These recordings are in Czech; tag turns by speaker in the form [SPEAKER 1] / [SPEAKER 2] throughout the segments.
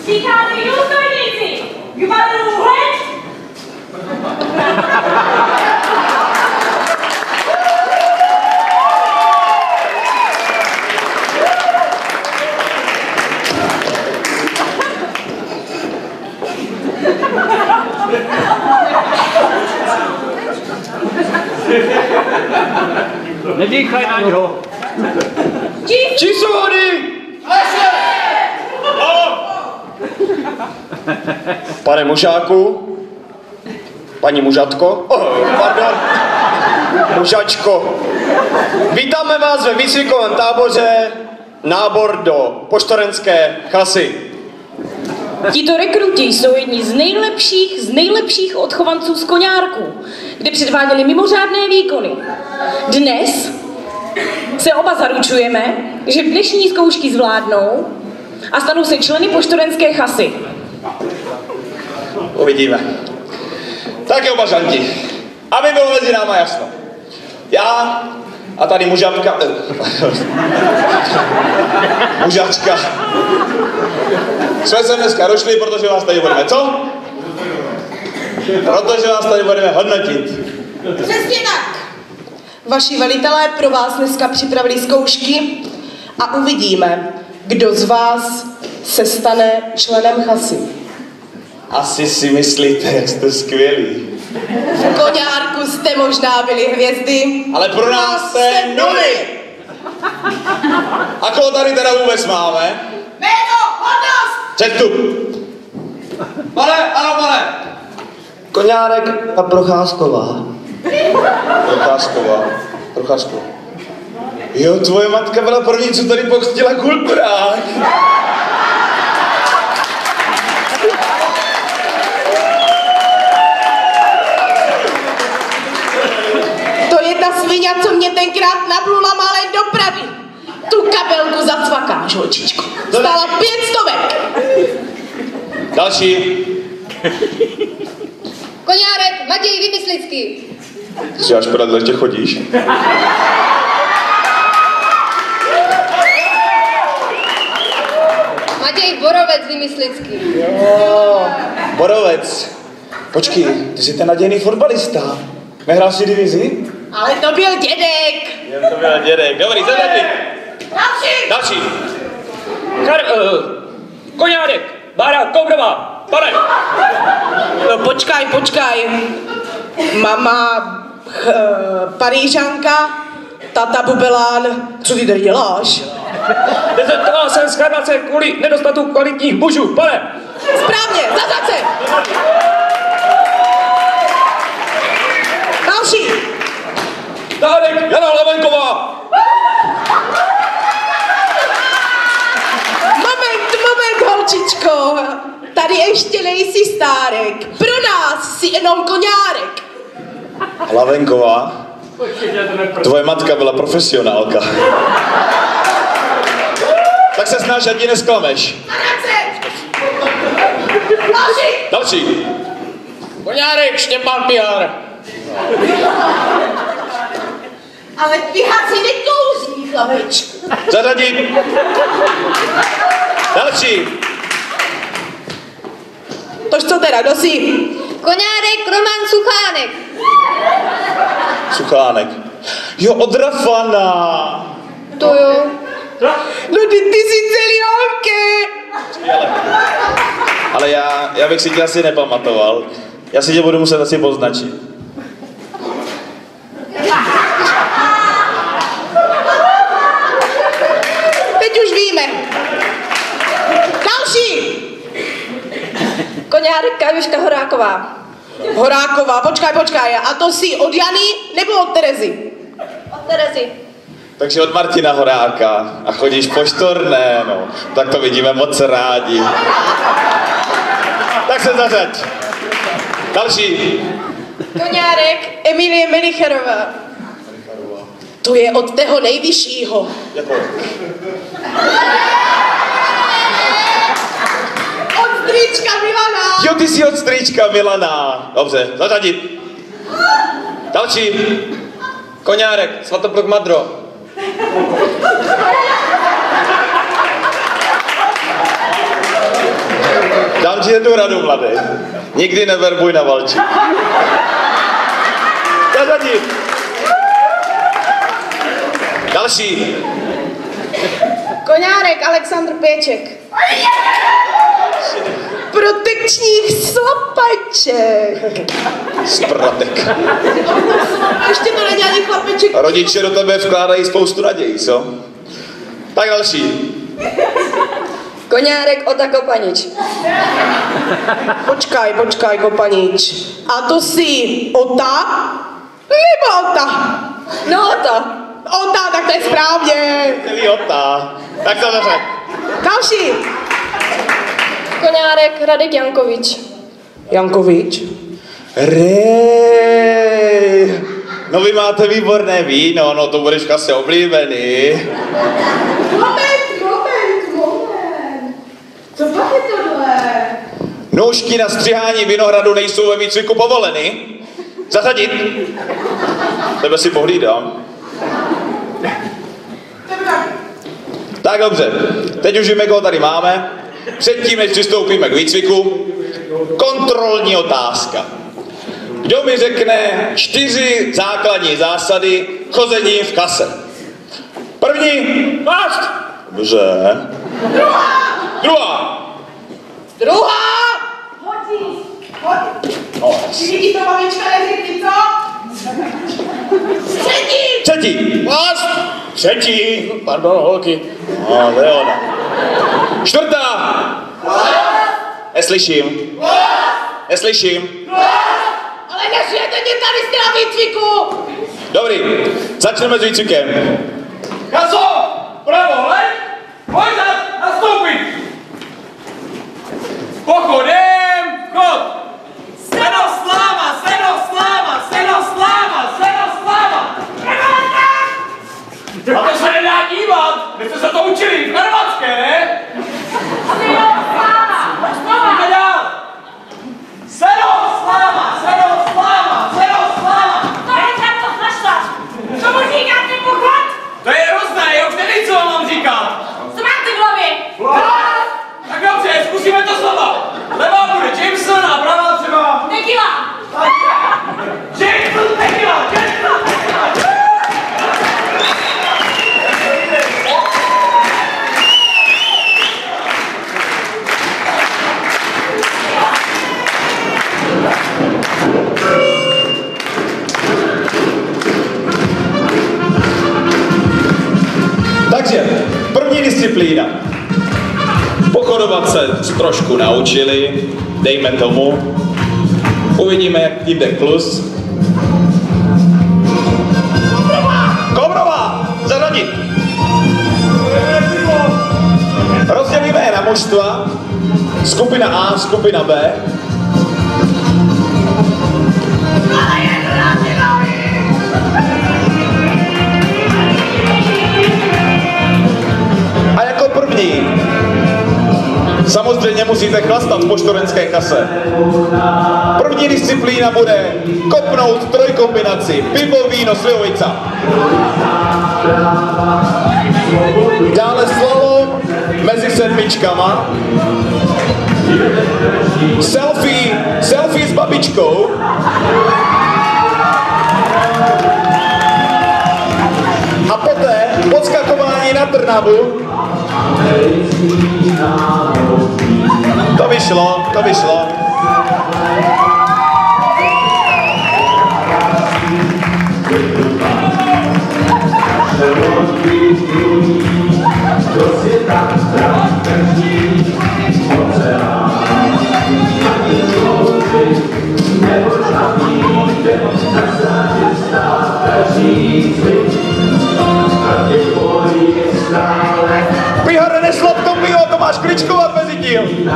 [SPEAKER 1] Přichází důstojníci! Gvaru hned!
[SPEAKER 2] Nedýchaj na něho.
[SPEAKER 3] Čí jsou oni? Pane mužáku, paní mužatko, pardon, mužačko, vítáme vás ve výcvikovém táboře nábor do poštorenské chasy.
[SPEAKER 4] Tito rekruti jsou jedni z nejlepších odchovanců z Koňárku, kde předváděli mimořádné výkony. Dnes se oba zaručujeme, že dnešní zkoušky zvládnou a stanou se členy poštorenské chasy.
[SPEAKER 3] Uvidíme. Tak jo, bažanti, aby bylo mezi náma jasno. Já a tady mužatka, mužačka, jsme se dneska došli, protože vás tady budeme, co? Protože vás tady budeme hodnotit.
[SPEAKER 5] Přesně tak. Vaši velitelé pro vás dneska připravili zkoušky a uvidíme, kdo z vás se stane členem chasy.
[SPEAKER 3] Asi si myslíte, jak jste skvělí.
[SPEAKER 5] V Koňárku jste možná byli hvězdy,
[SPEAKER 3] ale pro nás jste nuly. A koho tady teda vůbec máme?
[SPEAKER 5] Jméno, hodnost!
[SPEAKER 3] Předstup. Pane, ano pane.
[SPEAKER 6] Koňárek a Procházková.
[SPEAKER 3] Procházková. Jo, tvoje matka byla první, co tady pokřtila kulturák.
[SPEAKER 5] To je ta svině, co mě tenkrát nablula malé do Prady. Tu kabelku zacvakáš, holčičko. Stála 500.
[SPEAKER 3] Další.
[SPEAKER 7] Koňárek, Matěj Vymyslický.
[SPEAKER 3] Ty až podat letě chodíš?
[SPEAKER 7] Matěj Borovec Vymyslický.
[SPEAKER 3] Jo, Borovec. Počkej, ty jsi ten nadějný fotbalista. Nehrál si divizi?
[SPEAKER 5] Ale to byl dědek.
[SPEAKER 3] Jo, to byl dědek. Dobrý, zadadli. Další.
[SPEAKER 2] Koňárek, Bára Koubrová, pane.
[SPEAKER 5] No, počkaj. Mama Parížanka, tata Bubelán, co ty tady děláš?
[SPEAKER 2] Dezentoval jsem z Karnace kvůli nedostatku kvalitních mužů, pane.
[SPEAKER 5] Správně, zařad se. Další.
[SPEAKER 3] Dálek, Jana Lavenková.
[SPEAKER 5] Moment, holčičko. Tady ještě nejsi stárek. Pro nás jsi jenom Koňárek.
[SPEAKER 3] Lavenková? Tvoje matka byla profesionálka. Tak se snaž, ať ji nesklameš. Další.
[SPEAKER 2] Koňárek, Štěpán Pihar.
[SPEAKER 5] Ale Pihar si nekouzní, chlapeč.
[SPEAKER 3] Zařadit. Další.
[SPEAKER 5] Tož co teda, kdo jsi?
[SPEAKER 7] Koňárek Roman Suchánek.
[SPEAKER 3] Suchánek. Jo, od Rafana.
[SPEAKER 7] To jo.
[SPEAKER 5] No ty jsi celý holky.
[SPEAKER 3] Ale já bych si tě asi nepamatoval. Já si tě budu muset asi poznačit.
[SPEAKER 5] Teď už víme. Další.
[SPEAKER 4] Koňárek Kajuška Horáková.
[SPEAKER 5] Horáková, počkaj. A to jsi od Jany nebo od Terezy?
[SPEAKER 7] Od Terezy.
[SPEAKER 3] Takže od Martina Horáka. A chodíš po štorné, no. Tak to vidíme moc rádi. Tak se zařaď. Další.
[SPEAKER 5] Koňárek Emilie Melicherová. To je od tého nejvyššího.
[SPEAKER 3] Jako?
[SPEAKER 5] Od strýčka Milana.
[SPEAKER 3] Jo, ty jsi od strýčka Milana. Dobře, zařadit. Další. Koňárek, Svatopluk Madro. Dám ti jednu radu, mladý. Nikdy neverbuj na valči. Zařadit. Další.
[SPEAKER 5] Koňárek Alexandr Pěček. Protekčních slapaček.
[SPEAKER 3] Spratek.
[SPEAKER 5] Ještě to není ani chlapeček.
[SPEAKER 3] Rodiče do tebe vkládají spoustu nadějí, co? Tak další.
[SPEAKER 4] Koňárek Ota Kopanič.
[SPEAKER 5] Počkaj, Kopanič. A to jsi Ota? Nebo Ota?
[SPEAKER 4] No Ota.
[SPEAKER 5] Ota, tak to je správně.
[SPEAKER 3] Celý Ota. Tak to zařaď.
[SPEAKER 5] Další.
[SPEAKER 4] Koňárek Radek Jankovič.
[SPEAKER 5] Jankovič.
[SPEAKER 3] Rej. No vy máte výborné víno, no to budeš asi oblíbený.
[SPEAKER 5] Moment. Co pak je tohle?
[SPEAKER 3] Nůžky na střihání vinohradu nejsou ve výcviku povoleny. Zařadit. Tebe si pohlídám. Tak dobře, teď už víme, koho tady máme. Předtím, než přistoupíme k výcviku, kontrolní otázka. Kdo mi řekne 4 základní zásady chození v kase? První.
[SPEAKER 2] Fast!
[SPEAKER 3] Dobře. Druhá.
[SPEAKER 5] Všichni to mamička neřekli, co?
[SPEAKER 3] Třetí.
[SPEAKER 2] Fast! Třetí. Pardon, holky.
[SPEAKER 3] No, to je ona. Čtvrtá. Neslyším.
[SPEAKER 5] Ale nežijete mě tady jste na výcviku!
[SPEAKER 3] Dobrý, začneme s výcvikem.
[SPEAKER 2] Kaso! Pravo, leď! Pojď nastoupit! Pochodem! Chod! Seno sláma! A to se nedá dívat! Vy jste se to učili v Karvatské, ne? Pojďme dál! Seno sláma!
[SPEAKER 1] Co mu říkáte pochod?
[SPEAKER 2] To je hrozné, já už nevím, co vám mám říkat.
[SPEAKER 1] Co máte v hlavě?
[SPEAKER 2] Tak dobře, zkusíme to znova. Levá bude Jameson a pravá třeba...
[SPEAKER 1] Tequila!
[SPEAKER 2] Jameson Tequila!
[SPEAKER 3] Takže, první disciplína. Pochodovat se trošku naučili, dejme tomu. Uvidíme, jak tím jde klus. Kobrová! Zaradit! Rozdělíme je na mužstva. Skupina A, skupina B. A jako první samozřejmě musíte chlastat po štorenské kase. První disciplína bude kopnout trojkombinaci pivo, víno, slivovica. Dále slalom mezi sedmičkama. Selfie s babičkou. A poté podskakování na Trnavu. To vyšlo, to vyšlo. Pihare, neslop to pivo, to máš kličkovat mezi tím.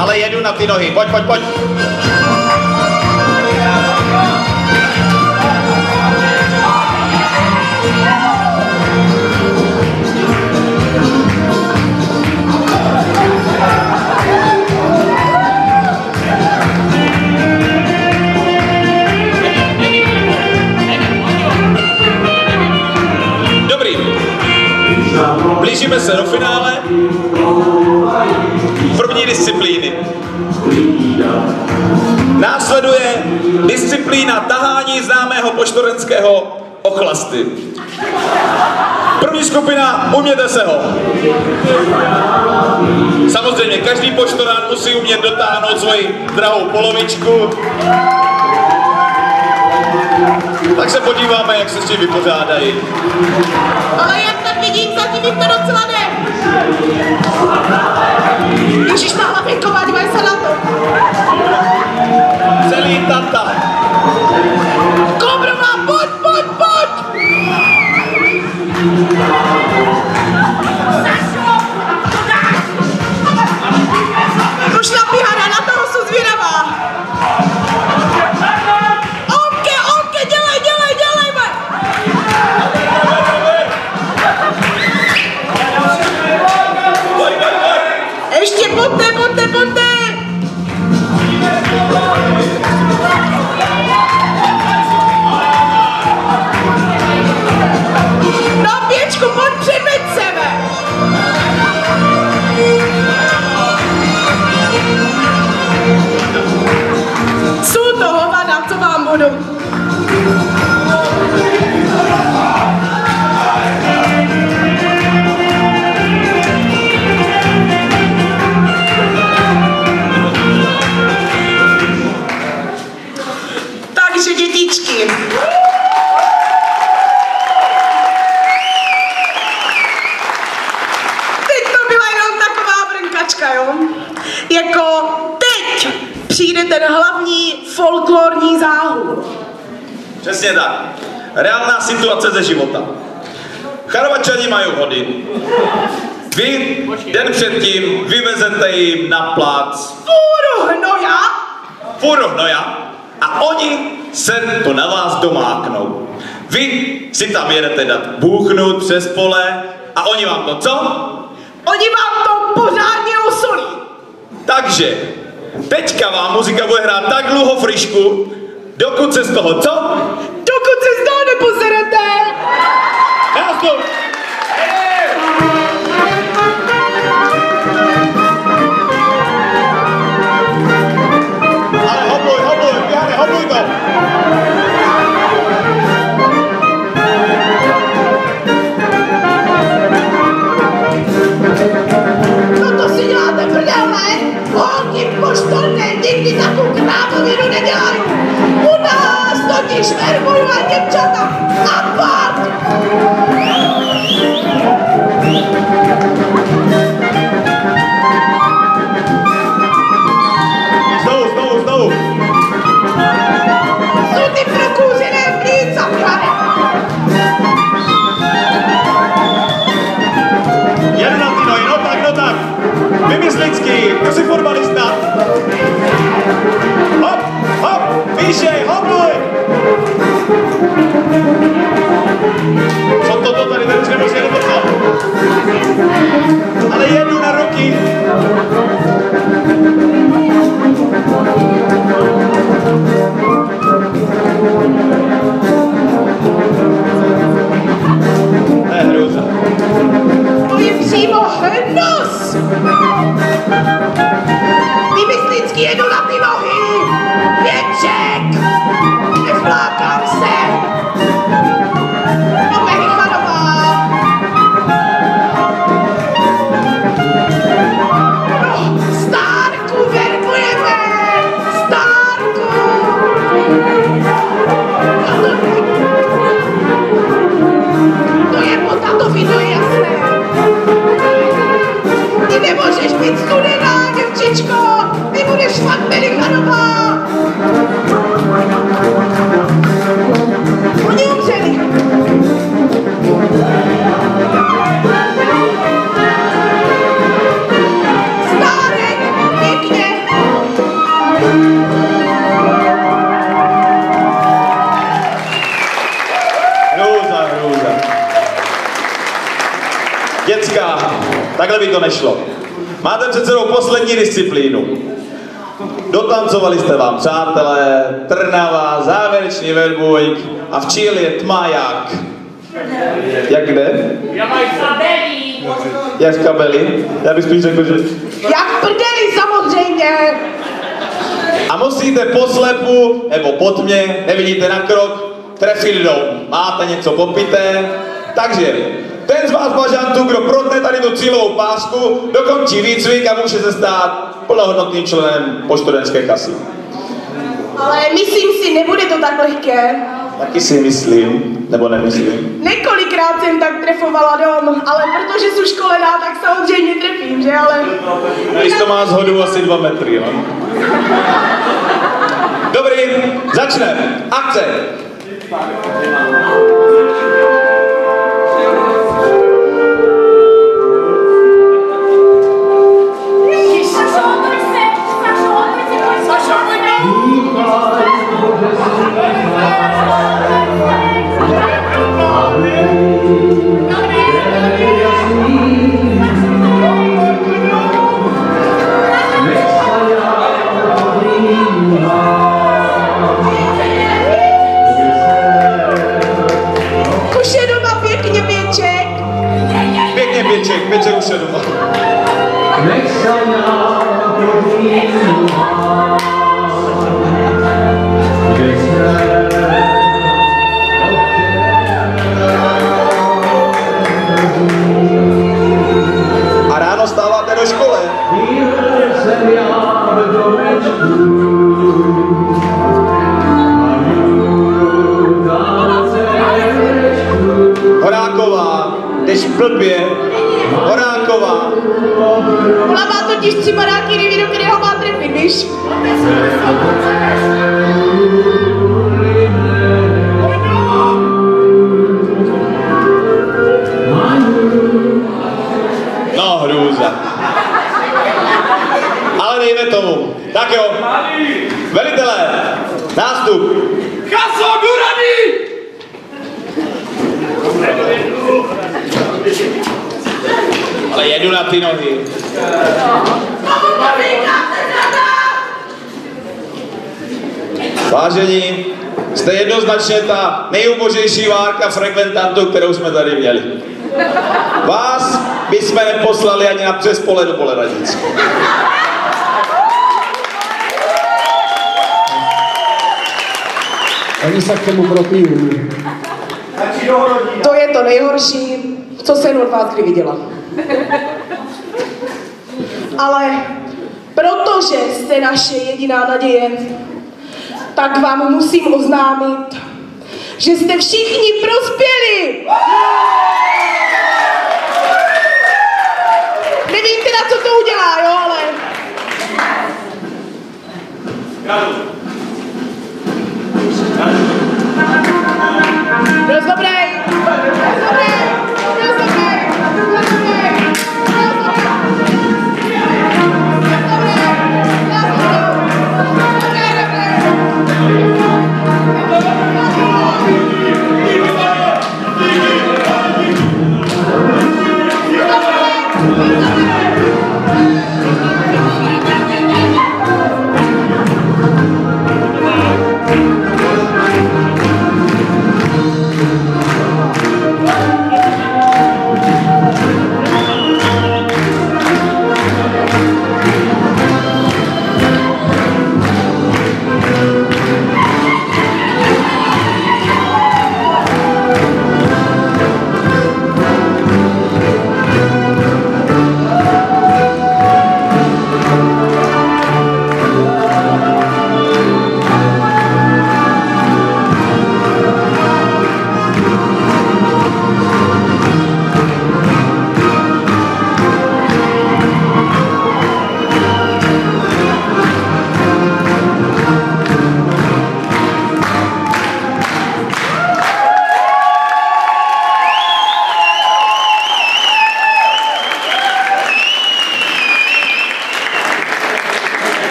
[SPEAKER 3] Ale jedu na ty nohy, pojď, pojď, pojď. Blížíme se do finále. První disciplíny. Následuje disciplína tahání známého poštorenského ochlasty. První skupina, uměte se ho. Samozřejmě každý poštorán musí umět dotáhnout svoji drahou polovičku. Tak se podíváme, jak se s tím vypořádají.
[SPEAKER 5] Ale jak tak vidím, zatím jim to docela jde. Ježíš má hlavinková, dívaj se na to.
[SPEAKER 3] Celý tata.
[SPEAKER 5] Kobrová, pojď, pojď, pojď. Už na Pihara, na toho jsou zvědavá. Onke, dělej, dělej, dělej, ještě pojďte, pojďte, pojďte. Na pěčku, pojď předveď sebe. Jsou to hovada, co vám budou. Takže dětičky. Teď to byla jenom taková brnkačka, jo? Jako teď přijde ten hlavní folklorní záhul.
[SPEAKER 3] Přesně tak. Reálná situace ze života. Charvačani mají hodin. Vy den předtím vyvezete jim na plac fůru hnoja a oni se to na vás domáknou. Vy si tam jedete dát bůchnout přes pole a oni vám to co?
[SPEAKER 5] Oni vám to pořádně osolí.
[SPEAKER 3] Takže teďka vám muzika bude hrát tak dlouho frišku, dokud se z toho co?
[SPEAKER 5] Dokud se z toho nepozerete.
[SPEAKER 3] Nástup! Ale hobluj, Pihare, hobluj to!
[SPEAKER 5] No to si děláte prdel, ne? Holky poštorné nikdy takovou krávovinu nedělají. U nás totiž verbují a děvčata a pát.
[SPEAKER 3] Znovu.
[SPEAKER 5] Jsou ty prokouřené plíca, pane.
[SPEAKER 3] Jedu na ty nohy, no tak. Vymyslický, to jsi fotbalista. Hop, výšej, hopluj. Co toto tady už nemůže nebo co? Ale jedu na roky. To je hrůza. Takhle by to nešlo. Máte před sebou poslední disciplínu. Dotancovali jste vám přátelé, Trnava, závěrečný Velbujk a v Číli je tma jak? Jak kde? Jak v Kabeli? Já bych spíš řekl, že...
[SPEAKER 5] Jak v prdeli samozřejmě.
[SPEAKER 3] A musíte po slepu, nebo po tmě, nevidíte na krok, trefit dom. Máte něco popité, takže ten z vás bažantů, kdo protne tady tu cílovou pásku, dokončí výcvik a může se stát plnohodnotným členem poštodenské kasy.
[SPEAKER 5] Ale myslím si, nebude to tak lehké.
[SPEAKER 3] Taky si myslím, nebo nemyslím.
[SPEAKER 5] Několikrát jsem tak trefovala dom, ale protože jsem školená, tak samozřejmě trefím, že ale...
[SPEAKER 3] Když to má zhodu asi 2 metry, no. Dobrý, začneme. Akce. Pěček už je doma. A ráno stáváte do školy. Horáková, jdeš blbě. Horáková.
[SPEAKER 5] Ona má totiž 3 baráky, neví, do kterého má trefit, víš?
[SPEAKER 3] No, hrůza. Ale dejme tomu. Tak jo. Velitelé, nástup.
[SPEAKER 2] Kaso, Durany!
[SPEAKER 3] Ale jedu na ty nohy. Vážení, jste jednoznačně ta nejubožejší várka frekventantů, kterou jsme tady měli. Vás bychom neposlali ani na přes pole do Poleradic.
[SPEAKER 6] Oni se k tomu propíjí.
[SPEAKER 5] To je to nejhorší, co jsem od vás kdy viděla. Ale protože jste naše jediná naděje, tak vám musím oznámit, že jste všichni prospěli. Nevím teda, co to udělá, jo, ale... Dost dobrý.